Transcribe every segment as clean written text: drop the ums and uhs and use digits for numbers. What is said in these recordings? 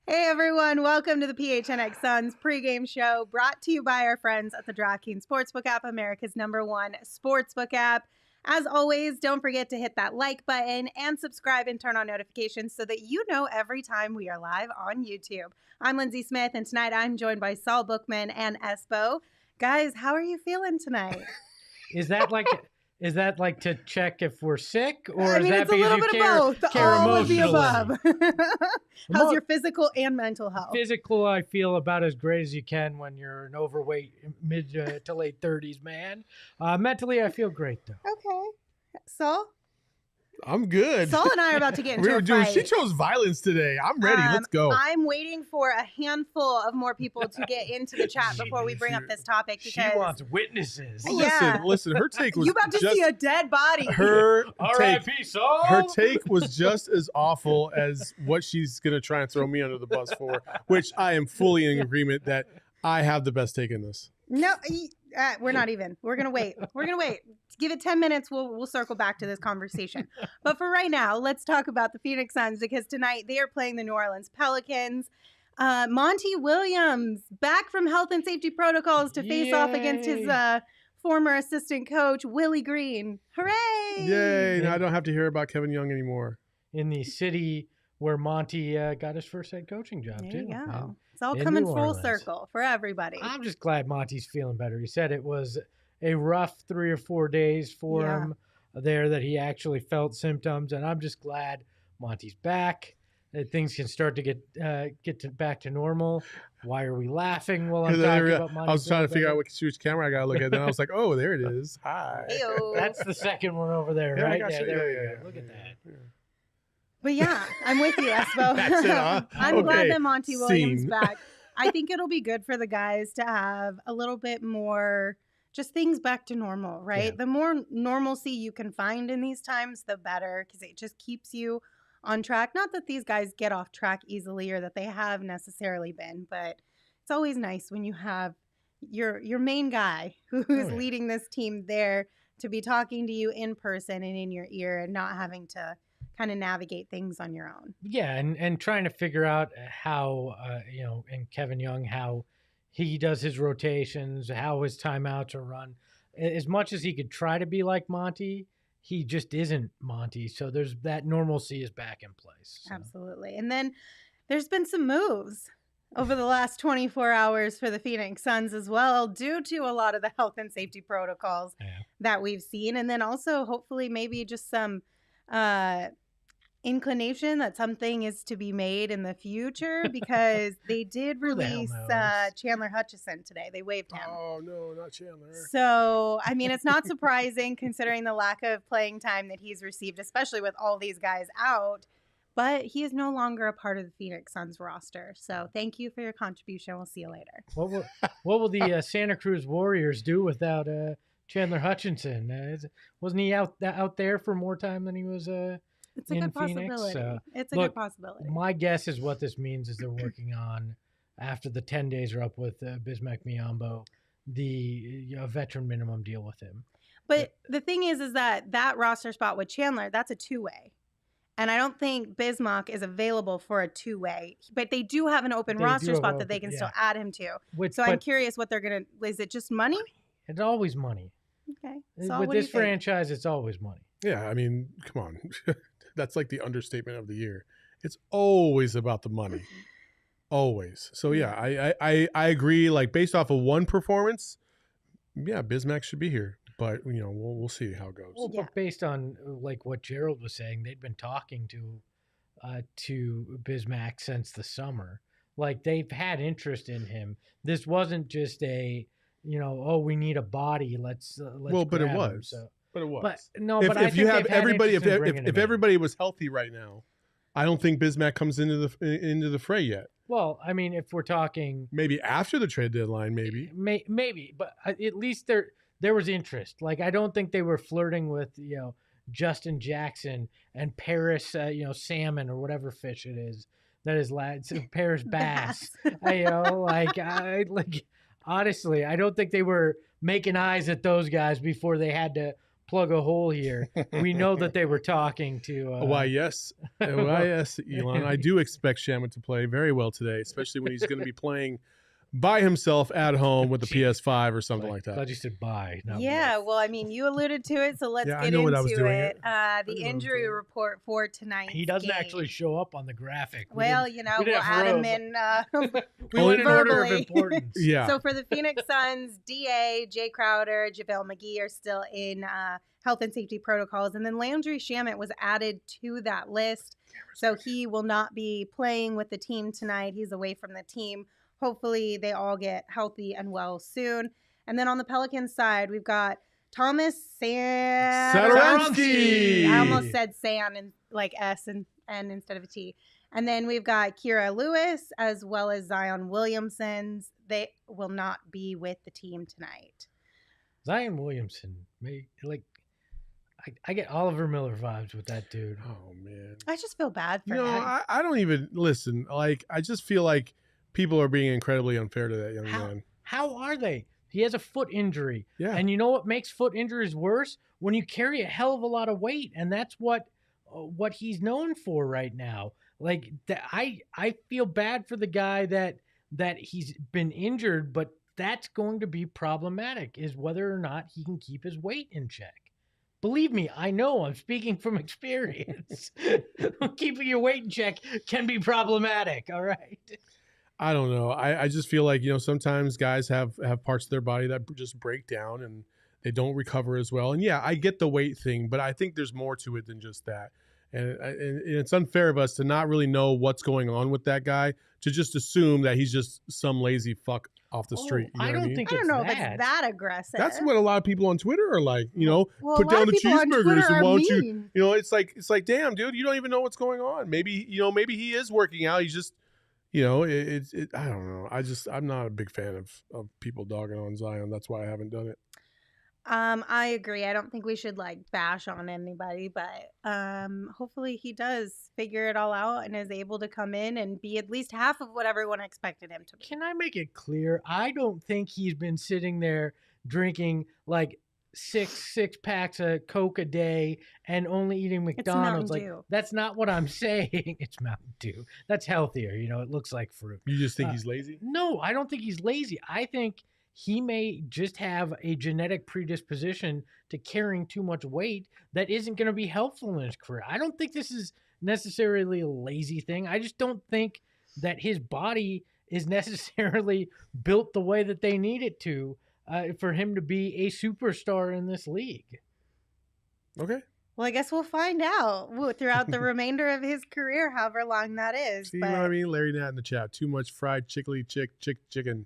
Hey everyone, welcome to the PHNX Suns pregame show brought to you by our friends at the DraftKings Sportsbook app, America's #1 sportsbook app. As always, don't forget to hit that like button and subscribe and turn on notifications so that you know every time we are live on YouTube. I'm Lindsey Smith, and tonight I'm joined by Saul Bookman and Espo. Guys, how are you feeling tonight? Is that like to check if we're sick, or I mean, is that it's a because little you bit care, of both, care all of the emotionally? above. How's your physical and mental health? Physical, I feel about as great as you can when you're an overweight mid to late 30s man. Mentally, I feel great though. Okay. Saul? I'm good. Saul and I are about to get into a fight. She chose violence today. I'm ready. Let's go. I'm waiting for a handful of more people to get into the chat before we bring up this topic. Because she wants witnesses. Listen. Her take was you about to see a dead body. Her R.I.P. Saul. Her take was just as awful as what she's gonna try and throw me under the bus for, which I am fully in agreement that I have the best take in this. No, we're not even. We're gonna wait. Give it 10 minutes. We'll circle back to this conversation. But for right now, let's talk about the Phoenix Suns, because tonight they are playing the New Orleans Pelicans. Monty Williams back from health and safety protocols to face off against his former assistant coach, Willie Green. Hooray! Yay! Now I don't have to hear about Kevin Young anymore. In the city where Monty got his first head coaching job, There too. you go. And It's all in coming New full Orleans. circle for everybody. I'm just glad Monty's feeling better. He said it was a rough 3 or 4 days for him there, that he actually felt symptoms, and I'm just glad Monty's back, that things can start to get back to normal. Why are we laughing while I'm talking about Monty? I was trying to figure out which camera I gotta look at. Then I was like, oh, there it is. Hi. Heyo. That's the second one over there, Yeah, I right? got you. There we Yeah. go. Look at that. Yeah. But yeah, I'm with you, Espo. That's it, huh? I'm glad Okay. that Monty Williams Scene. back. I think it'll be good for the guys to have a little bit more, just things back to normal, right? Yeah. The more normalcy you can find in these times, the better, because it just keeps you on track. Not that these guys get off track easily or that they have necessarily been, but it's always nice when you have your main guy who's leading this team there to be talking to you in person and in your ear, and not having to kind of navigate things on your own. Yeah, and trying to figure out how, and Kevin Young, how he does his rotations, how his timeouts are run. As much as he could try to be like Monty, he just isn't Monty. So there's that normalcy is back in place. So. Absolutely. And then there's been some moves over the last 24 hours for the Phoenix Suns as well, due to a lot of the health and safety protocols that we've seen. And then also hopefully maybe just some inclination that something is to be made in the future, because they did release Chandler Hutchison today. They waived him. Oh, no, not Chandler. So, I mean, it's not surprising considering the lack of playing time that he's received, especially with all these guys out. But he is no longer a part of the Phoenix Suns roster. So thank you for your contribution. We'll see you later. What will the Santa Cruz Warriors do without Chandler Hutchinson? Wasn't he out there for more time than he was It's a in good Phoenix? possibility. It's a good possibility. My guess is what this means is they're working on, after the 10 days are up with Bismack Biyombo, the veteran minimum deal with him. But the thing is that roster spot with Chandler, that's a two-way. And I don't think Bismack is available for a two-way. But they do have an open roster spot that they can still add him to. I'm curious what they're going to – is it just money? It's always money. Okay. So with this franchise, it's always money. Yeah, I mean, come on. That's like the understatement of the year. It's always about the money. Always. So yeah, I agree. Like based off of one performance, yeah, Bismack should be here. But we'll see how it goes. Well, Yeah. but based on like what Gerald was saying, they'd been talking to Bismack since the summer. Like they've had interest in him. This wasn't just a, oh, we need a body. Let's Well, but it grab him. was. So, But it was. but no, if, but I if you think have they've had everybody, interest in bringing him if in. everybody was healthy right now, I don't think Bismack comes into the fray yet. Well, I mean, if we're talking Maybe after the trade deadline, maybe. maybe, but at least there was interest. Like I don't think they were flirting with Justin Jackson and Paris salmon or whatever fish it is that is Paris bass. like honestly, I don't think they were making eyes at those guys before they had to plug a hole here. We know that they were talking to Why yes, Elon. I do expect Shaman to play very well today, especially when he's going to be playing by himself at home with the PS5 or something like that. Glad you said bye. Yeah, well, I mean, you alluded to it, so let's Yeah, I get know what I into was doing it. The know injury what I'm report for tonight. He doesn't actually show up on the graphic. Well, we'll add him in. We went in order of verbally. importance. Yeah. So for the Phoenix Suns, DA, Jay Crowder, JaVale McGee are still in health and safety protocols. And then Landry Shamet was added to that list. So he will not be playing with the team tonight. He's away from the team. Hopefully they all get healthy and well soon. And then on the Pelicans side, we've got Thomas Satoransky. I almost said San and like S and N instead of a T. And then we've got Kira Lewis as well as Zion Williamson. They will not be with the team tonight. Zion Williamson, I get Oliver Miller vibes with that dude. Oh man. I just feel bad for him. him. I don't even listen. Like I just feel like people are being incredibly unfair to that young man. How are they? He has a foot injury. Yeah. And you know what makes foot injuries worse? When you carry a hell of a lot of weight, and that's what he's known for right now. Like I feel bad for the guy that he's been injured, but that's going to be problematic, is whether or not he can keep his weight in check. Believe me, I know. I'm speaking from experience. Keeping your weight in check can be problematic. All right. I don't know. I just feel like, sometimes guys have parts of their body that just break down and they don't recover as well. And yeah, I get the weight thing, but I think there's more to it than just that. And it's unfair of us to not really know what's going on with that guy, to just assume that he's just some lazy fuck off the street. You know I don't what I mean? think I don't know it's if it's that aggressive. That's what a lot of people on Twitter are like, Well, put a lot down of the people on cheeseburgers Twitter and are won't mean. it's like, damn, dude, you don't even know what's going on. Maybe he is working out. He's just, I don't know. I'm not a big fan of people dogging on Zion. That's why I haven't done it. I agree. I don't think we should bash on anybody, but hopefully he does figure it all out and is able to come in and be at least half of what everyone expected him to be. Can I make it clear? I don't think he's been sitting there drinking six packs of Coke a day and only eating McDonald's. It's Mountain Dew. That's not what I'm saying. It's Mountain Dew. That's healthier. It looks like fruit. You just think he's lazy? No, I don't think he's lazy. I think he may just have a genetic predisposition to carrying too much weight that isn't going to be helpful in his career. I don't think this is necessarily a lazy thing. I just don't think that his body is necessarily built the way that they need it to for him to be a superstar in this league. Okay. Well, I guess we'll find out throughout the remainder of his career, however long that is. See what I mean? Larry Nat in the chat. Too much fried chicken.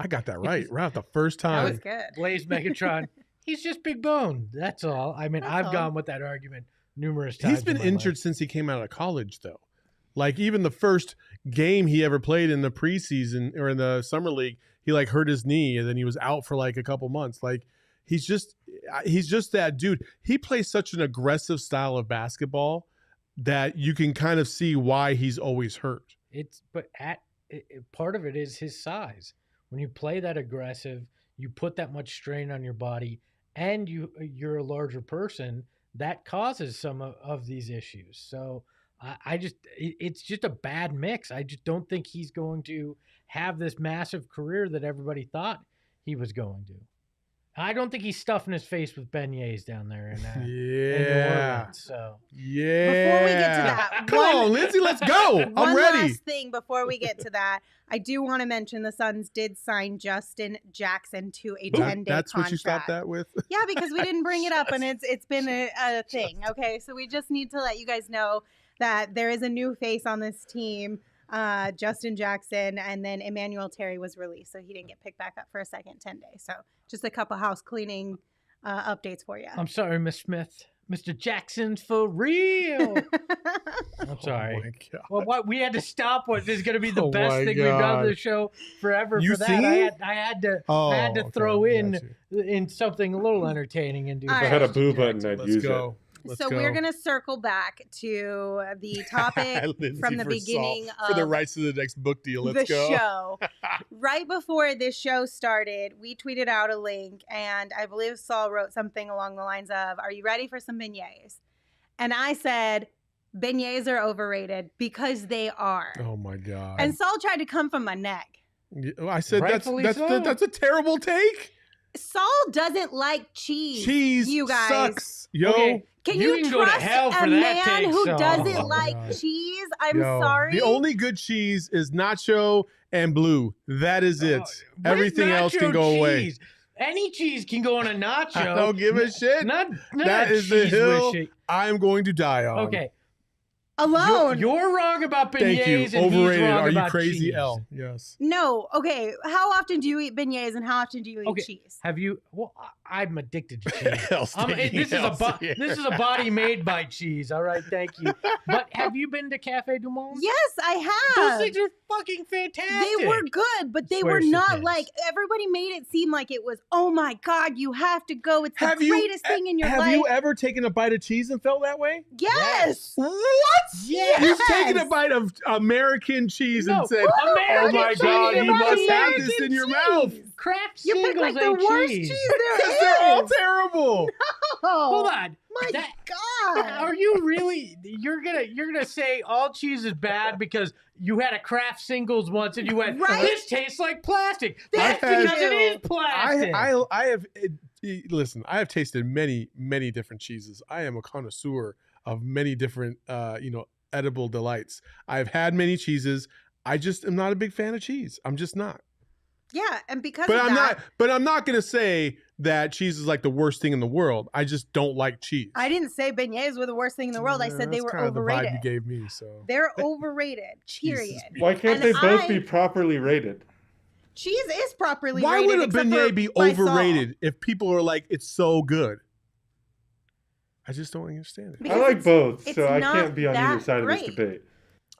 I got that right the first time. That was good. Blaze Megatron. He's just big bone. That's all. I mean, I've gone with that argument numerous times. He's been injured since he came out of college, though. Even the first game he ever played in the preseason or in the summer league, he hurt his knee and then he was out for a couple months. He's just that dude. He plays such an aggressive style of basketball that you can kind of see why he's always hurt. Part of it is his size. When you play that aggressive, you put that much strain on your body, and you're a larger person, that causes some of these issues. So it's just a bad mix. I just don't think he's going to have this massive career that everybody thought he was going to. I don't think he's stuffing his face with beignets down there in New Yeah. Orleans. So Yeah. Before we get to that, Come on, Lindsay, let's go. I'm one ready. last thing before we get to that, I do want to mention the Suns did sign Justin Jackson to a 10-day contract. That's what you stopped that with? Yeah, because we didn't bring it up, and it's been a thing. Okay, so we just need to let you guys know that there is a new face on this team, Justin Jackson, and then Emmanuel Terry was released, so he didn't get picked back up for a second 10 days. So just a couple house cleaning updates for you. I'm sorry, Miss Smith. Mr. Jackson's for real. I'm sorry. Oh my God. Well, what we had to stop what is going to be the Oh best my thing we've done God. on the show forever. You for that, singing? I had to Okay, throw I in got you. in something a little entertaining and do. All If I right. had a boo button, I'd Let's use go. Let's So go. we're going to circle back to the topic Lindsay from the for beginning Saul, for the of rights to the next book deal. the Let's go. show. Right before this show started, we tweeted out a link, and I believe Saul wrote something along the lines of, "Are you ready for some beignets?" And I said, beignets are overrated because they are. Oh my God. And Saul tried to come from my neck. I said Rightfully that's so. that's a terrible take. Saul doesn't like cheese. Cheese you guys. sucks. Yo. Okay. Can You you, can go to trust hell for a that man take, who Saul. doesn't Oh, like God. cheese? I'm Yo, sorry. The only good cheese is nacho and blue. That is it. What Everything is else can nacho go away. cheese? Any cheese can go on a nacho. I don't give a shit. Not That a is the cheese hill with shit. I'm going to die on. Okay. Alone. You're wrong about beignets. Thank you. And he's Overrated. wrong Are you about crazy, cheese. L? Yes. No. Okay. How often do you eat beignets and how often do you eat Okay. cheese? Have you? Well, I'm addicted to cheese. L's taking This is a body made by cheese. All right, thank you. But have you been to Cafe Du Monde? Yes, I Those have. things are fucking fantastic. They were good, but they Swear were she not is. like everybody made it seem like it was, oh my God, you have to go. It's the Have you- greatest thing in your Have life. you ever taken a bite of cheese and felt that way? Yes. What? Yes. You've taken a bite of American cheese No, and said, American "Oh my cheese God, is you must have American this in your mouth." Kraft You picked singles like the ain't worst cheese. cheese there Because is. they're all terrible. Oh, Hold on. my That- God. Are you really? You're gonna say all cheese is bad because you had a Kraft singles once and you went, Right. "This tastes like plastic." Thank That's because it you. is plastic. I have listen. I have tasted many different cheeses. I am a connoisseur of many different edible delights. I've had many cheeses. I just am not a big fan of cheese. I'm just not. Yeah, and because But of I'm that, not. But I'm not gonna say that cheese is like the worst thing in the world. I just don't like cheese. I didn't say beignets were the worst thing in the world. I said they That's were kind of the vibe overrated. you gave me. So They're overrated, Jesus. period. Why can't And they both I- be properly rated? Cheese is properly why rated. would a except beignet for be by Saul. overrated if people are like it's so good? I just don't understand it. Because I like it's- both, it's so I not can't be on either that side of great. this debate.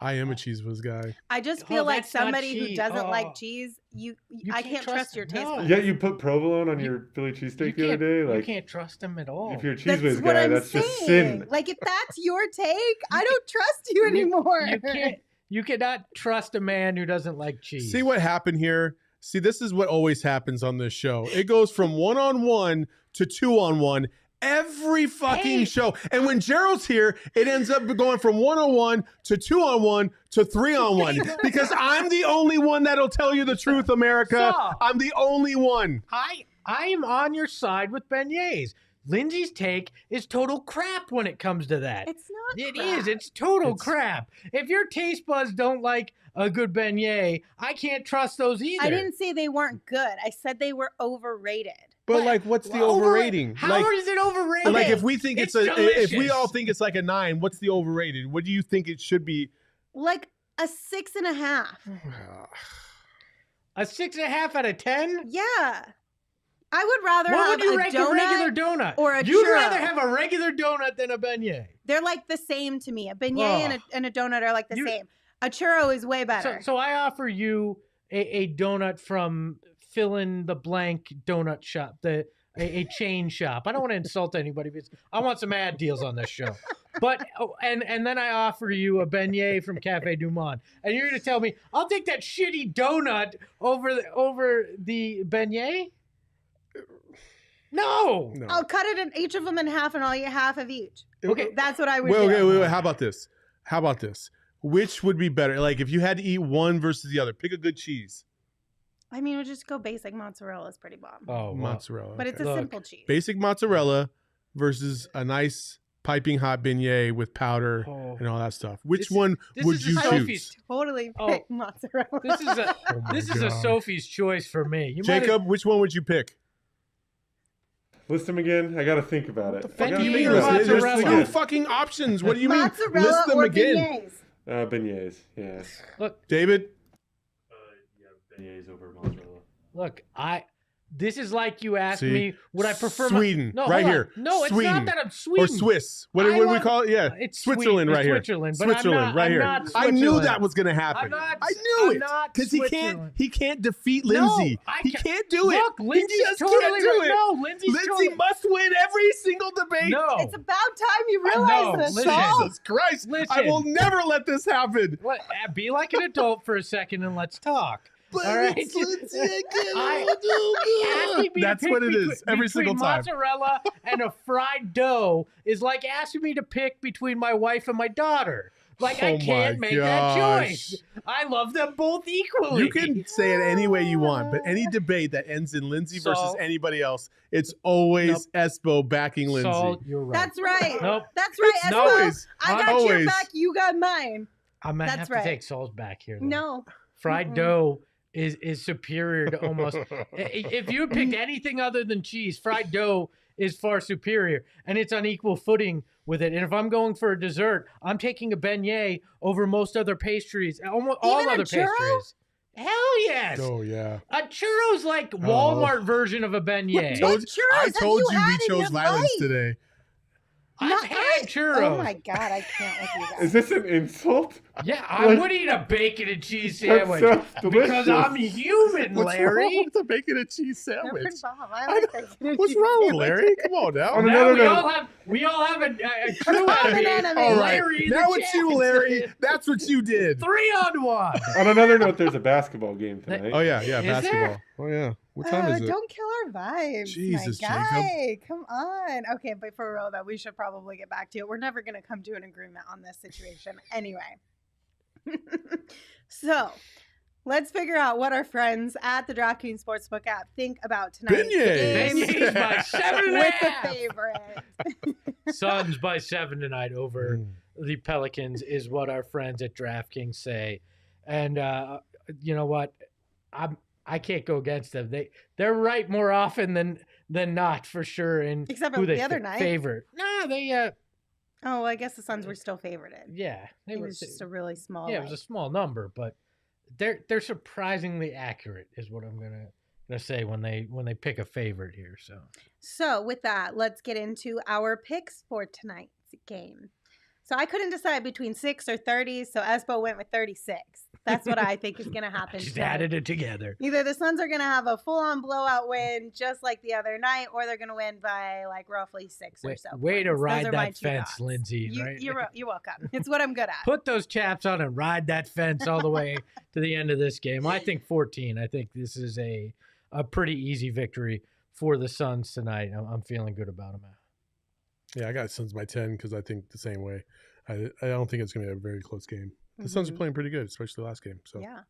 I am a cheese whiz guy. I just Oh, feel like that's not somebody who cheese. doesn't Oh. like cheese, I can't trust your taste no. buds. Yeah, you put provolone on your Philly You cheesesteak the other can't- day. you Like, can't trust them at all. if you're a cheese That's whiz what guy, I'm that's saying. just sin. Like if that's your take, I don't trust you anymore. You cannot trust a man who doesn't like cheese. See what happened here? See, this is what always happens on this show. It goes from 1-on-1 to 2-on-1 every fucking Hey. show. And when Gerald's here, it ends up going from 1-on-1 to 2-on-1 to 3-on-1 because I'm the only one that'll tell you the truth, America. Stop. I'm the only one. I am on your side with beignets. Lindsay's take is total crap when it comes to that. It's not. It crap. is. It's total It's- crap. If your taste buds don't like a good beignet, I can't trust those either. I didn't say they weren't good. I said they were overrated. But like, what's the overrating? How Like, is it overrated? like if we think It's if we all delicious. think it's like a 9, what's the overrated? What do you think it should be? Like a 6.5. a 6.5 out of 10? Yeah. I would rather What have would you a rank donut. a regular donut? or a You'd churro. rather have a regular donut than a beignet. They're like the same to me. A beignet and a donut are like the You- same. A churro is way better. So I offer you a donut from fill in the blank donut shop, a chain shop. I don't want to insult anybody because I want some ad deals on this show. But and then I offer you a beignet from Cafe Du Monde, and you're going to tell me I'll take that shitty donut over the beignet? No. No. I'll cut it in each of them in half, and I'll eat half of each. Okay. That's what I would Wait, do. wait. How about this? How about this? Which would be better? Like if you had to eat one versus the other, pick a good cheese. I mean, we'll just go basic mozzarella is pretty bomb. Oh, well, Mozzarella. But it's a Look, simple cheese. Basic mozzarella versus a nice piping hot beignet with powder and all that stuff. Which one would you choose? Totally Oh, pick mozzarella. This is a this is a Sophie's choice for me. You might Jacob, which one would you pick? List them again. I got to think about it. fuck I gotta you think mean about it. There's mozzarella? two fucking options. What do you mean? Mozzarella List them or again. beignets? Beignets, yes. look. David? Yeah, beignets over mozzarella. Look, this is like you asked See? me, would I prefer Sweden, No, right hold on. here. No, it's Sweden. not that I'm Sweden. Or Swiss. What I do we love- call it? Yeah. It's Switzerland Sweden, right here. Switzerland, but I'm Switzerland not- right I'm here. not I knew Switzerland. that was going to happen. I'm not- I knew I'm it. not Because Switzerland. he can't defeat No, Lindsey. I He can't- can't do it. Look, Lindsey's he just totally can't do right. it. No, Lindsey's Lindsey totally- must win every single debate. No. It's about time you No, realize this, listen. Saul. Jesus Christ. I Listen. will never let this happen. Be like an adult for a second and let's talk. But All right. it's Lindsey again. Asking me That's to pick what it is every between single time. mozzarella and a fried dough is like asking me to pick between my wife and my daughter. Like, I Oh can't my make that gosh. choice. I love them both equally. You can say it any way you want, but any debate that ends in Lindsey versus Saul- anybody else, it's always Espo backing Lindsey. Saul, you're right. That's right. Nope. That's right, It's Espo. always- I got your always. back. You got mine. I'm gonna That's have right. to take Saul's back here. Though. No. Fried dough is superior to almost. If you had picked anything other than cheese, fried dough is far superior, and it's on equal footing with it. And if I'm going for a dessert, I'm taking a beignet over most other pastries, almost all Even a other churro? pastries. Hell yes. Oh, yeah. A churro's like Walmart version of a beignet. What churros I have told you had we in chose your violence life? today. I've had churros. Oh my god, I can't with you guys. Is this an insult? Yeah, I Like- would eat a bacon and cheese That sandwich sounds because delicious. I'm human, What's Larry. wrong with the bacon and cheese They're sandwich? pretty bomb. I like bacon and What's cheese wrong with sandwiches. Larry? Come on now. On Now another we note- all have a true Common enemy. enemy. All right. Larry the Now it's you, champion. Larry. That's what you did. 3-on-1. On another note, there's a basketball game tonight. Oh, yeah. Yeah. Is Basketball. there? Oh, yeah. What time is it? Don't kill our vibes, Jesus, my Jacob. guy. Come on. Okay, but for real though, we should probably get back to it. We're never gonna come to an agreement on this situation anyway. So let's figure out what our friends at the DraftKings Sportsbook app think about tonight's Beignets. game Beignets by 7.5. with the favorite. Suns by 7 tonight over Mm. the Pelicans is what our friends at DraftKings say. And you know what? I can't go against them. They're right more often than not for sure. And Except who for they the other night. favorite. No, they Oh, well, I guess the Suns were still favorited. yeah, they It were was just a really small. yeah, it was a small number, but they're surprisingly accurate is what I'm gonna say when they pick a favorite here. So with that, let's get into our picks for tonight's game. So I couldn't decide between 6 or 30, so Espo went with 36. That's what I think is going to happen. Just tonight. added it together. Either the Suns are going to have a full-on blowout win, just like the other night, or they're going to win by like roughly 6 or so. Way to points. Those ride are my that two fence, thoughts. Lindsey. Right? You're welcome. It's what I'm good at. Put those chaps on and ride that fence all the way to the end of this game. I think 14. I think this is a pretty easy victory for the Suns tonight. I'm feeling good about them. Yeah, I got Suns by 10 because I think the same way. I don't think it's going to be a very close game. The Suns are playing pretty good, especially last game. So Yeah.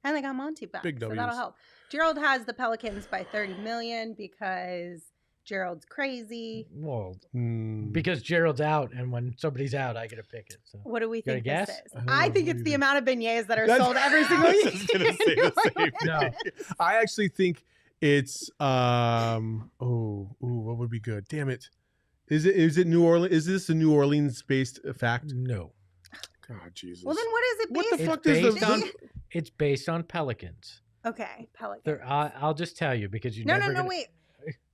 And they got Monty back. Big so that'll Ws. help. Gerald has the Pelicans by 30 million because Gerald's crazy. Well, Mm. because Gerald's out, and when somebody's out, I get to pick it. So What do we Got a think guess? this is? I don't I know. think What it's do the you amount of beignets that are That's- sold every single I year. was just gonna say the same No. thing. I actually think it's what would be good? Damn it. Is it New Orleans? Is this a New Orleans based fact? no, God, Jesus. Well, then what is it What based the it's fuck does based the on it's based on Pelicans. Okay, Pelicans. I'll just tell you because you No, never no, gonna, wait.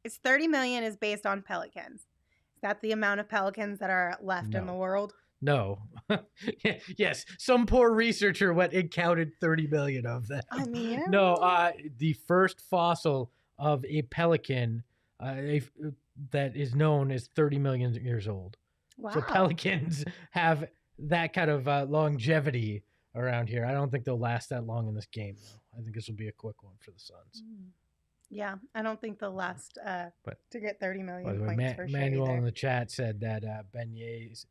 It's 30 million is based on Pelicans. Is that the amount of Pelicans that are left in No. the world? No. Yes, some poor researcher went and counted 30 million of them. I mean, you No, know. the first fossil of a pelican that is known is 30 million years old. Wow. So pelicans have that kind of longevity around here. I don't think they'll last that long in this game, though. I think this will be a quick one for the Suns. Yeah, I don't think they'll last But- to get 30 million By the way, points for sure Manuel either. in the chat said that beignets.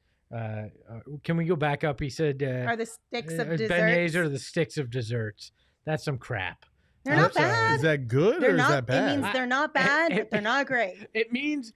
Can we go back up? He said Are the sticks of beignets desserts? are the sticks of desserts. That's some crap. They're not bad. Is that good They're or not, is that bad? It means they're not bad, but they're not great. It means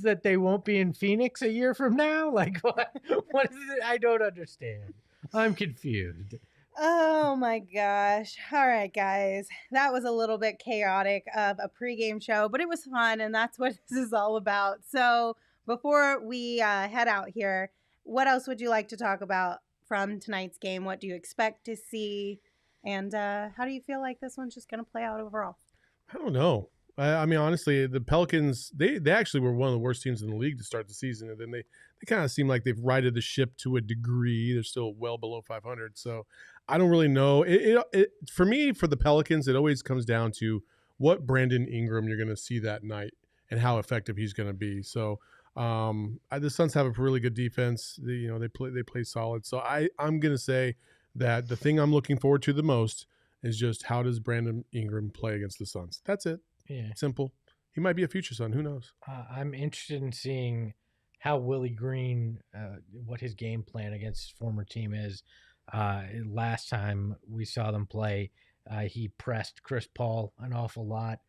that they won't be in Phoenix a year from now. Like what? What is it? I don't understand. I'm confused. Oh my gosh. All right, guys. That was a little bit chaotic of a pregame show, but it was fun, and that's what this is all about. So before we head out here, what else would you like to talk about from tonight's game? What do you expect to see? And how do you feel like this one's just going to play out overall? I don't know. I mean, honestly, the Pelicans, they actually were one of the worst teams in the league to start the season. And then they kind of seem like they've righted the ship to a degree. They're still well below 500. So I don't really know. For me, for the Pelicans, it always comes down to what Brandon Ingram you're going to see that night and how effective he's going to be. So the Suns have a really good defense. They play solid. So I'm going to say that the thing I'm looking forward to the most is just how does Brandon Ingram play against the Suns. That's it. Yeah. Simple. He might be a future Sun. Who knows? I'm interested in seeing how Willie Green, what his game plan against his former team is. Last time we saw them play, he pressed Chris Paul an awful lot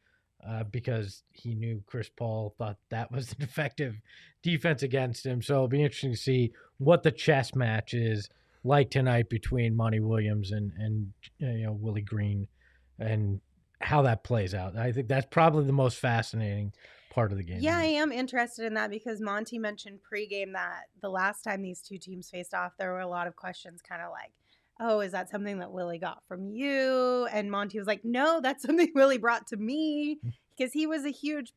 because he knew Chris Paul thought that was an effective defense against him. So it'll be interesting to see what the chess match is like tonight between Monty Williams and Willie Green and how that plays out. I think that's probably the most fascinating part of the game. Yeah, I am interested in that because Monty mentioned pregame that the last time these two teams faced off, there were a lot of questions kind of like, oh, is that something that Willie got from you? And Monty was like, no, that's something Willie brought to me because he was a huge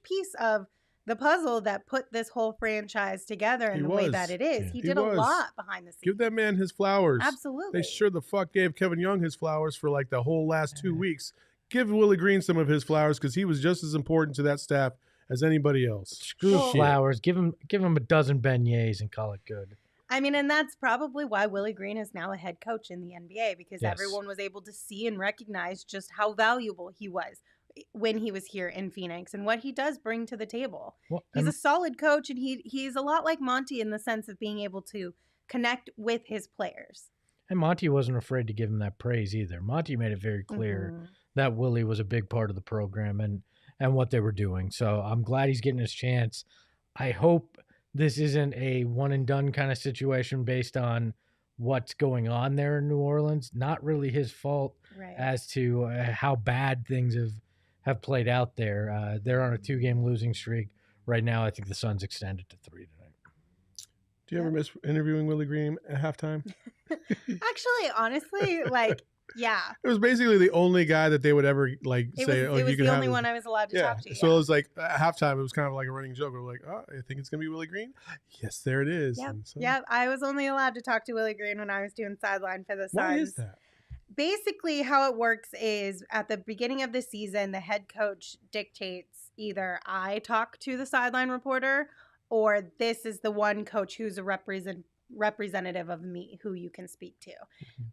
piece of the puzzle that put this whole franchise together in the way that it is. He did a lot behind the scenes. Give that man his flowers. Absolutely. They sure the fuck gave Kevin Young his flowers for like the whole last 2 weeks. Give Willie Green some of his flowers because he was just as important to that staff as anybody else. Screw flowers. Give him a dozen beignets and call it good. I mean, and that's probably why Willie Green is now a head coach in the NBA because everyone was able to see and recognize just how valuable he was when he was here in Phoenix and what he does bring to the table. Well, he's a solid coach, and he's a lot like Monty in the sense of being able to connect with his players. And Monty wasn't afraid to give him that praise either. Monty made it very clear that Willie was a big part of the program and what they were doing. So I'm glad he's getting his chance. I hope this isn't a one and done kind of situation based on what's going on there in New Orleans. Not really his fault as to how bad things have played out there. They're on a 2-game losing streak right now. I think the Suns extended to 3 tonight. Do you ever miss interviewing Willie Green at halftime? Actually, honestly, yeah. It was basically the only guy that they would ever say, it was the only one I was allowed to talk to. So it was like at halftime, it was kind of like a running joke. We were like, oh, I think it's going to be Willie Green. Yes, there it is. Yep. Yep. I was only allowed to talk to Willie Green when I was doing sideline for the Suns. Why is that? Basically, how it works is at the beginning of the season, the head coach dictates either I talk to the sideline reporter or this is the one coach who's a representative of me who you can speak to.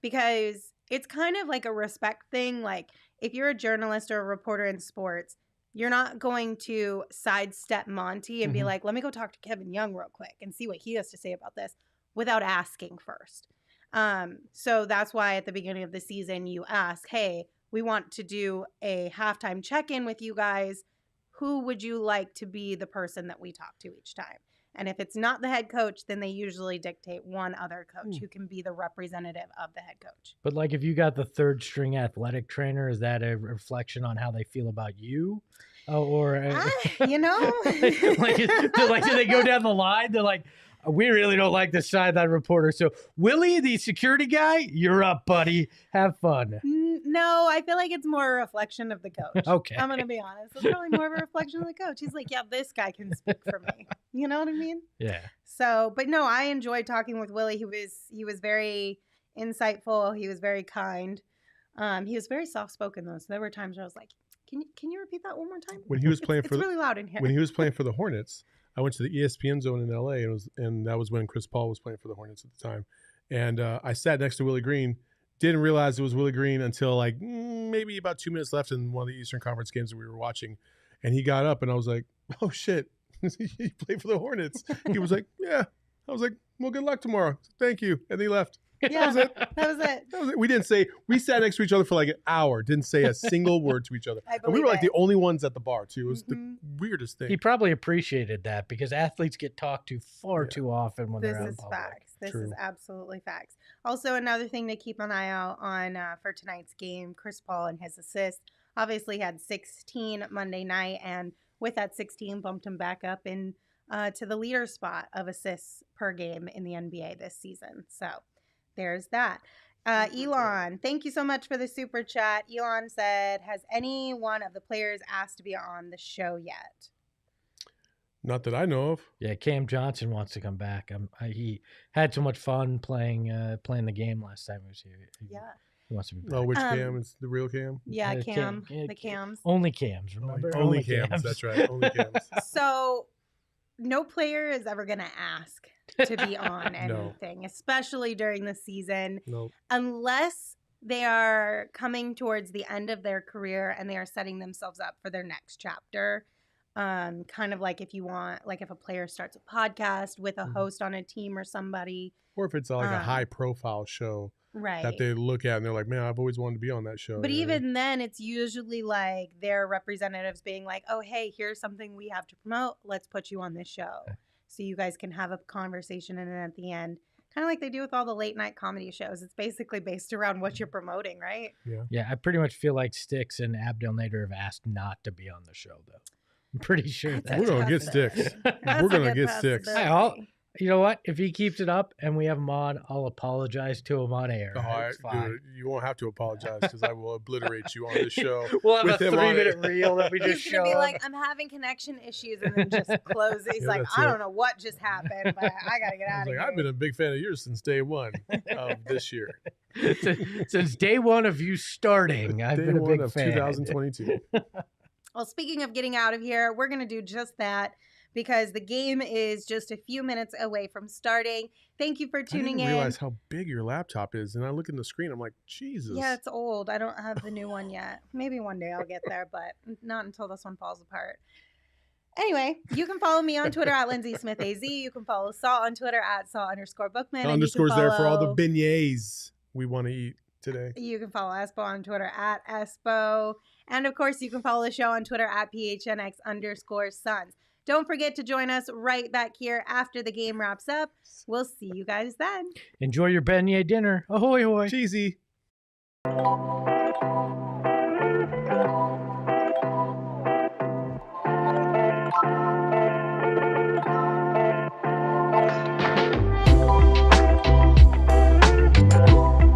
Because it's kind of like a respect thing. Like if you're a journalist or a reporter in sports, you're not going to sidestep Monty and be like, let me go talk to Kevin Young real quick and see what he has to say about this without asking first. So that's why at the beginning of the season, you ask, hey, we want to do a halftime check-in with you guys. Who would you like to be the person that we talk to each time? And if it's not the head coach, then they usually dictate one other coach who can be the representative of the head coach. But like if you got the third string athletic trainer, is that a reflection on how they feel about you? Do they go down the line? They're like, we really don't like the sideline reporter. So Willie, the security guy, you're up, buddy. Have fun. No, I feel like it's more a reflection of the coach. Okay. I'm going to be honest. It's probably more of a reflection of the coach. He's like, yeah, this guy can speak for me. You know what I mean? Yeah. So, but no, I enjoyed talking with Willie. He was very insightful. He was very kind. He was very soft-spoken, though. So there were times where I was like, can you repeat that one more time? When he was playing it's really loud in here. When he was playing for the Hornets, I went to the ESPN zone in LA, and that was when Chris Paul was playing for the Hornets at the time. And I sat next to Willie Green. Didn't realize it was Willie Green until like maybe about 2 minutes left in one of the Eastern Conference games that we were watching. And he got up, and I was like, oh, shit. He played for the Hornets. He was like, yeah. I was like, well, good luck tomorrow. Thank you. And he left. Yeah, That was it. that was it. That was it. We sat next to each other for like an hour, didn't say a single word to each other. I And we believe were like it. the only ones at the bar, too. It was Mhm. the weirdest thing. He probably appreciated that because athletes get talked to far Yeah. too often when This they're out in is public. facts. This True. is absolutely facts. Also, another thing to keep an eye out on for tonight's game, Chris Paul and his assist. Obviously had 16 Monday night, and with that 16, bumped him back up in to the leader spot of assists per game in the NBA this season. So there's that. Elon, thank you so much for the super chat. Elon said, has any one of the players asked to be on the show yet? Not that I know of. Yeah, Cam Johnson wants to come back. He had so much fun playing the game last time he was here. Yeah. He wants to be back. Oh, which Cam? It's the real Cam? Yeah, Uh, Cam, Cam- the Cams. Only Cams, remember? Only Cams. That's right. Only Cams. So no player is ever going to ask to be on No. anything, especially during the season, No. unless they are coming towards the end of their career and they are setting themselves up for their next chapter. Kind of like if you want, like if a player starts a podcast with a Mhm. host on a team or somebody, Or if it's like a high profile show right? that they look at and they're like, man, I've always wanted to be on that show. But you know? even then, it's usually like their representatives being like, oh, hey, here's something we have to promote. Let's put you on this show. So you guys can have a conversation. And then at the end, kind of like they do with all the late night comedy shows, it's basically based around what you're promoting, right? Yeah, I pretty much feel like Styx and Abdel Nader have asked not to be on the show, though. I'm pretty sure That's a We're gonna get possibility. Styx. That's We're a gonna good get Styx. possibility. You know what? If he keeps it up and we have him on, I'll apologize to him on air. Oh, It's fine. dude, you won't have to apologize because I will obliterate you on this show. We'll have with a him on 3-minute reel that we just He's show gonna be him. like, I'm having connection issues, and then just close it. He's Yeah, like, that's I it. don't know what just happened, but I gotta get I out was of like, here. I've been a big fan of yours since day one of this year. Since day one of you starting, I've Day been a one big of fan. 2022. Well, speaking of getting out of here, we're going to do just that because the game is just a few minutes away from starting. Thank you for I tuning didn't in. realize how big your laptop is, and I look in the screen. I'm like, Jesus. Yeah, it's old. I don't have the new one yet. Maybe one day I'll get there, but not until this one falls apart. Anyway, you can follow me on Twitter at Lindsey Smith AZ. You can follow Saul on Twitter at Saul_Bookman. The and you can underscore's there for all the follow- beignets we want to eat today. You can follow Espo on Twitter at Espo. And of course, you can follow the show on Twitter at PHNX_Suns. Don't forget to join us right back here after the game wraps up. We'll see you guys then. Enjoy your beignet dinner. Ahoy, hoy. Cheesy.